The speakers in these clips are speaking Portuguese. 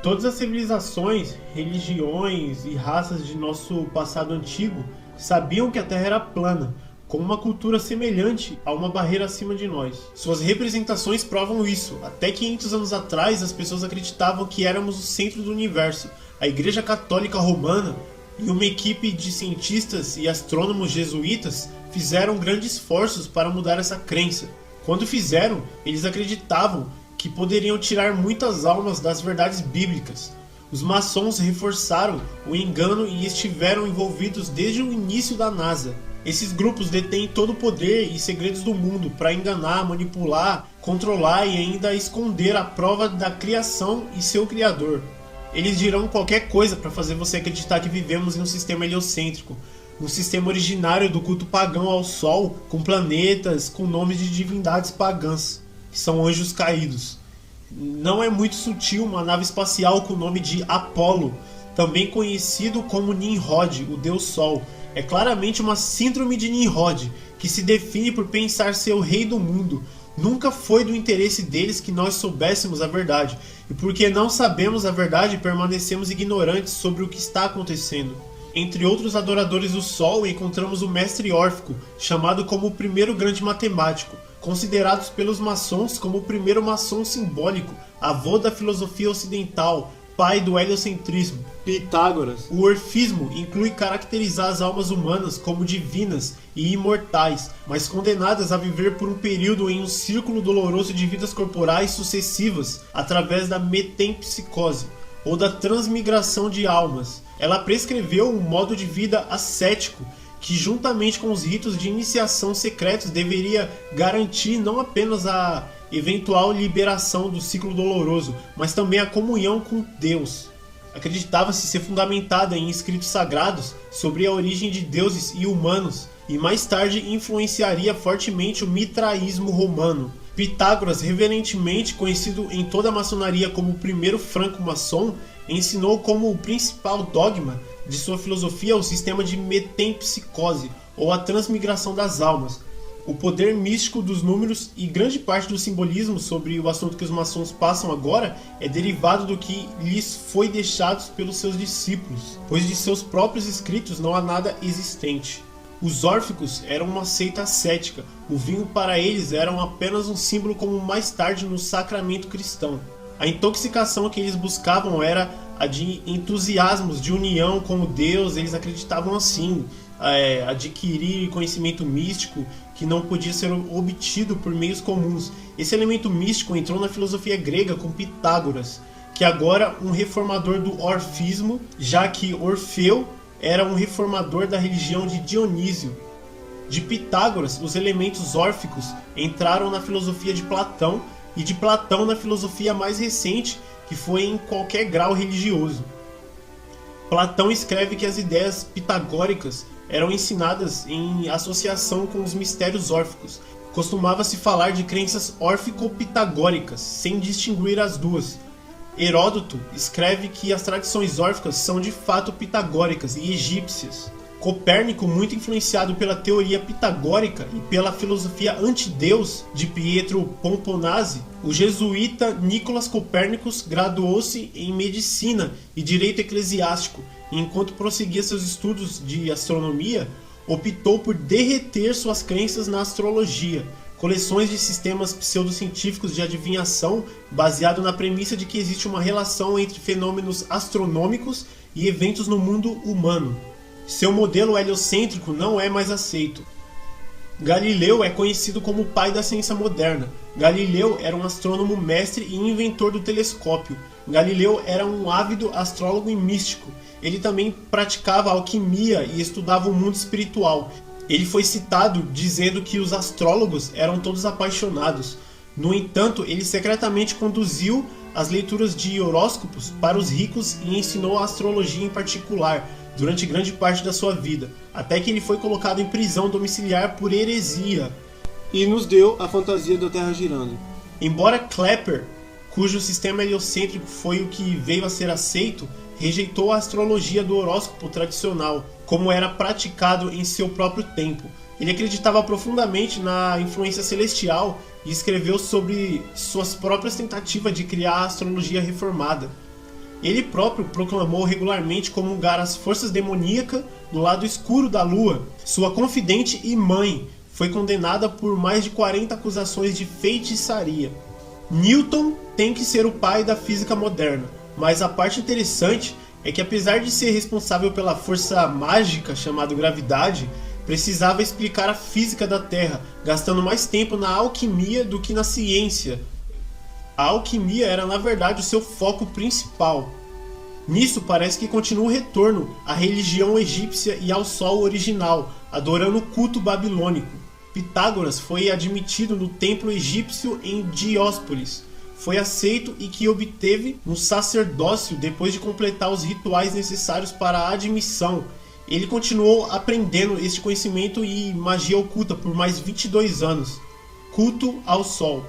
Todas as civilizações, religiões e raças de nosso passado antigo sabiam que a Terra era plana, com uma cultura semelhante a uma barreira acima de nós. Suas representações provam isso. Até 500 anos atrás, as pessoas acreditavam que éramos o centro do universo. A Igreja Católica Romana e uma equipe de cientistas e astrônomos jesuítas fizeram grandes esforços para mudar essa crença. Quando fizeram, eles acreditavam que poderiam tirar muitas almas das verdades bíblicas. Os maçons reforçaram o engano e estiveram envolvidos desde o início da NASA. Esses grupos detêm todo o poder e segredos do mundo para enganar, manipular, controlar e ainda esconder a prova da criação e seu criador. Eles dirão qualquer coisa para fazer você acreditar que vivemos em um sistema heliocêntrico, um sistema originário do culto pagão ao Sol, com planetas com nomes de divindades pagãs, que são anjos caídos. Não é muito sutil uma nave espacial com o nome de Apolo, também conhecido como Nimrod, o Deus Sol. É claramente uma síndrome de Nimrod, que se define por pensar ser o rei do mundo. Nunca foi do interesse deles que nós soubéssemos a verdade, e porque não sabemos a verdade, permanecemos ignorantes sobre o que está acontecendo. Entre outros adoradores do Sol, encontramos o mestre Órfico, chamado como o primeiro grande matemático, considerados pelos maçons como o primeiro maçom simbólico, avô da filosofia ocidental, pai do heliocentrismo. Pitágoras. O orfismo inclui caracterizar as almas humanas como divinas e imortais, mas condenadas a viver por um período em um círculo doloroso de vidas corporais sucessivas através da metempsicose, ou da transmigração de almas. Ela prescreveu um modo de vida ascético, que juntamente com os ritos de iniciação secretos deveria garantir não apenas a eventual liberação do ciclo doloroso, mas também a comunhão com Deus. Acreditava-se ser fundamentada em escritos sagrados sobre a origem de deuses e humanos, e mais tarde influenciaria fortemente o mitraísmo romano. Pitágoras, reverentemente conhecido em toda a maçonaria como o primeiro franco-maçom, ensinou como o principal dogma de sua filosofia o sistema de metempsicose, ou a transmigração das almas, o poder místico dos números, e grande parte do simbolismo sobre o assunto que os maçons passam agora é derivado do que lhes foi deixado pelos seus discípulos, pois de seus próprios escritos não há nada existente. Os órficos eram uma seita ascética, o vinho para eles era apenas um símbolo como mais tarde no sacramento cristão. A intoxicação que eles buscavam era a de entusiasmos de união com o Deus. Eles acreditavam assim, adquirir conhecimento místico que não podia ser obtido por meios comuns. Esse elemento místico entrou na filosofia grega com Pitágoras, que agora um reformador do orfismo, já que Orfeu era um reformador da religião de Dionísio. De Pitágoras, os elementos órficos entraram na filosofia de Platão, e de Platão na filosofia mais recente, que foi em qualquer grau religioso. Platão escreve que as ideias pitagóricas eram ensinadas em associação com os mistérios órficos. Costumava-se falar de crenças órfico-pitagóricas, sem distinguir as duas. Heródoto escreve que as tradições órficas são de fato pitagóricas e egípcias. Copérnico, muito influenciado pela teoria pitagórica e pela filosofia antideus de Pietro Pomponazzi, o jesuíta Nicolas Copérnicus graduou-se em medicina e direito eclesiástico, e enquanto prosseguia seus estudos de astronomia, optou por derreter suas crenças na astrologia, coleções de sistemas pseudocientíficos de adivinhação baseado na premissa de que existe uma relação entre fenômenos astronômicos e eventos no mundo humano. Seu modelo heliocêntrico não é mais aceito. Galileu é conhecido como o pai da ciência moderna. Galileu era um astrônomo mestre e inventor do telescópio. Galileu era um ávido astrólogo e místico. Ele também praticava alquimia e estudava o mundo espiritual. Ele foi citado dizendo que os astrólogos eram todos apaixonados. No entanto, ele secretamente conduziu as leituras de horóscopos para os ricos e ensinou a astrologia em particular durante grande parte da sua vida, até que ele foi colocado em prisão domiciliar por heresia. E nos deu a fantasia da Terra girando. Embora Kepler, cujo sistema heliocêntrico foi o que veio a ser aceito, rejeitou a astrologia do horóscopo tradicional, como era praticado em seu próprio tempo. Ele acreditava profundamente na influência celestial e escreveu sobre suas próprias tentativas de criar a astrologia reformada. Ele próprio proclamou regularmente comungar as forças demoníacas do lado escuro da lua. Sua confidente e mãe foi condenada por mais de 40 acusações de feitiçaria. Newton tem que ser o pai da física moderna, mas a parte interessante é que, apesar de ser responsável pela força mágica chamada gravidade, precisava explicar a física da Terra, gastando mais tempo na alquimia do que na ciência. A alquimia era, na verdade, o seu foco principal. Nisso parece que continua o retorno à religião egípcia e ao sol original, adorando o culto babilônico. Pitágoras foi admitido no templo egípcio em Dióspolis. Foi aceito e que obteve um sacerdócio depois de completar os rituais necessários para a admissão. Ele continuou aprendendo este conhecimento e magia oculta por mais 22 anos. Culto ao sol.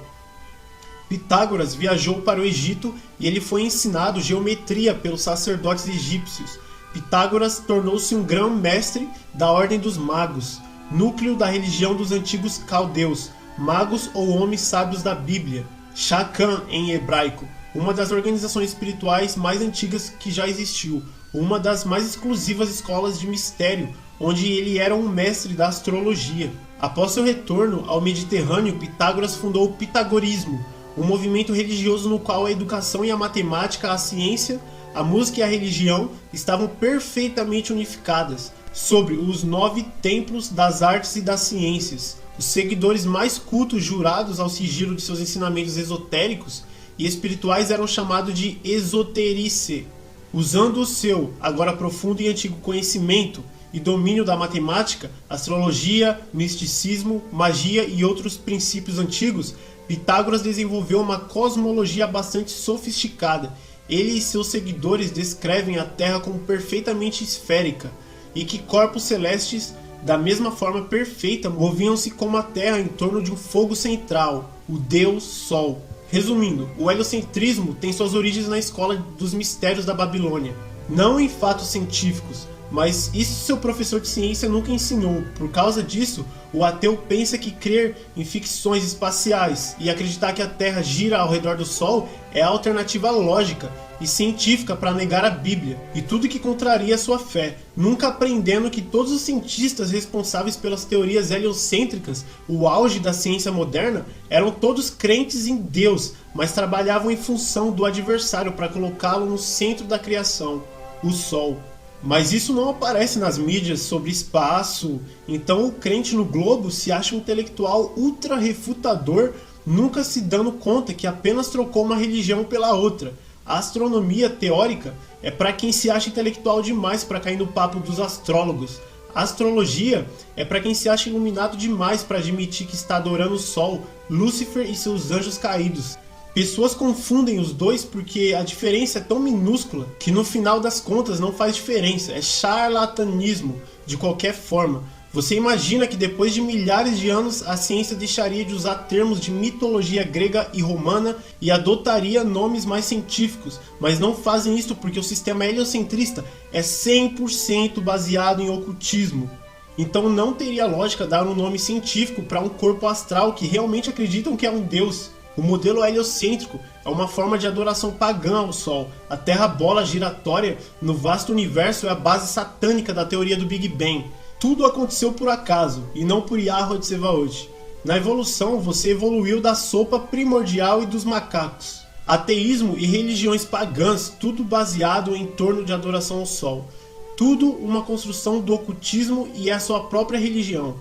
Pitágoras viajou para o Egito e ele foi ensinado geometria pelos sacerdotes egípcios. Pitágoras tornou-se um grão-mestre da Ordem dos Magos, núcleo da religião dos antigos caldeus, magos ou homens sábios da Bíblia. Shakhan em hebraico, uma das organizações espirituais mais antigas que já existiu, uma das mais exclusivas escolas de mistério, onde ele era um mestre da astrologia. Após seu retorno ao Mediterrâneo, Pitágoras fundou o pitagorismo, um movimento religioso no qual a educação e a matemática, a ciência, a música e a religião estavam perfeitamente unificadas, sobre os 9 templos das artes e das ciências. Os seguidores mais cultos, jurados ao sigilo de seus ensinamentos esotéricos e espirituais, eram chamados de esoterice. Usando o seu, agora profundo e antigo conhecimento e domínio da matemática, astrologia, misticismo, magia e outros princípios antigos, Pitágoras desenvolveu uma cosmologia bastante sofisticada. Ele e seus seguidores descrevem a Terra como perfeitamente esférica e que corpos celestes, da mesma forma perfeita, moviam-se como a Terra em torno de um fogo central, o Deus Sol. Resumindo, o heliocentrismo tem suas origens na escola dos mistérios da Babilônia, não em fatos científicos, mas isso seu professor de ciência nunca ensinou. Por causa disso, o ateu pensa que crer em ficções espaciais e acreditar que a Terra gira ao redor do Sol é a alternativa lógica e científica para negar a Bíblia e tudo que contraria sua fé, nunca aprendendo que todos os cientistas responsáveis pelas teorias heliocêntricas, o auge da ciência moderna, eram todos crentes em Deus, mas trabalhavam em função do adversário para colocá-lo no centro da criação, o Sol. Mas isso não aparece nas mídias sobre espaço, então o crente no globo se acha um intelectual ultra refutador, nunca se dando conta que apenas trocou uma religião pela outra. A astronomia teórica é para quem se acha intelectual demais para cair no papo dos astrólogos. A astrologia é para quem se acha iluminado demais para admitir que está adorando o Sol, Lúcifer e seus anjos caídos. Pessoas confundem os dois porque a diferença é tão minúscula que no final das contas não faz diferença, é charlatanismo de qualquer forma. Você imagina que depois de milhares de anos a ciência deixaria de usar termos de mitologia grega e romana e adotaria nomes mais científicos, mas não fazem isso porque o sistema heliocentrista é 100% baseado em ocultismo. Então não teria lógica dar um nome científico para um corpo astral que realmente acreditam que é um deus. O modelo heliocêntrico é uma forma de adoração pagã ao Sol. A Terra-bola giratória no vasto universo é a base satânica da teoria do Big Bang. Tudo aconteceu por acaso, e não por Yahweh de Sevaot. Na evolução, você evoluiu da sopa primordial e dos macacos. Ateísmo e religiões pagãs, tudo baseado em torno de adoração ao Sol. Tudo uma construção do ocultismo e é a sua própria religião.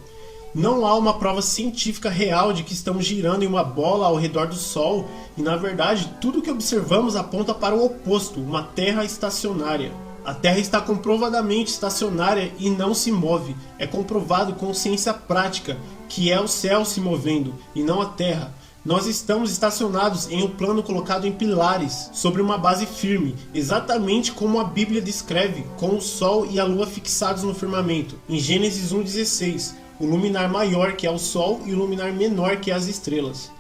Não há uma prova científica real de que estamos girando em uma bola ao redor do Sol e, na verdade, tudo que observamos aponta para o oposto, uma Terra estacionária. A Terra está comprovadamente estacionária e não se move. É comprovado com ciência prática, que é o céu se movendo e não a Terra. Nós estamos estacionados em um plano colocado em pilares, sobre uma base firme, exatamente como a Bíblia descreve, com o Sol e a Lua fixados no firmamento, em Gênesis 1,16. O luminar maior que é o Sol e o luminar menor que é as estrelas.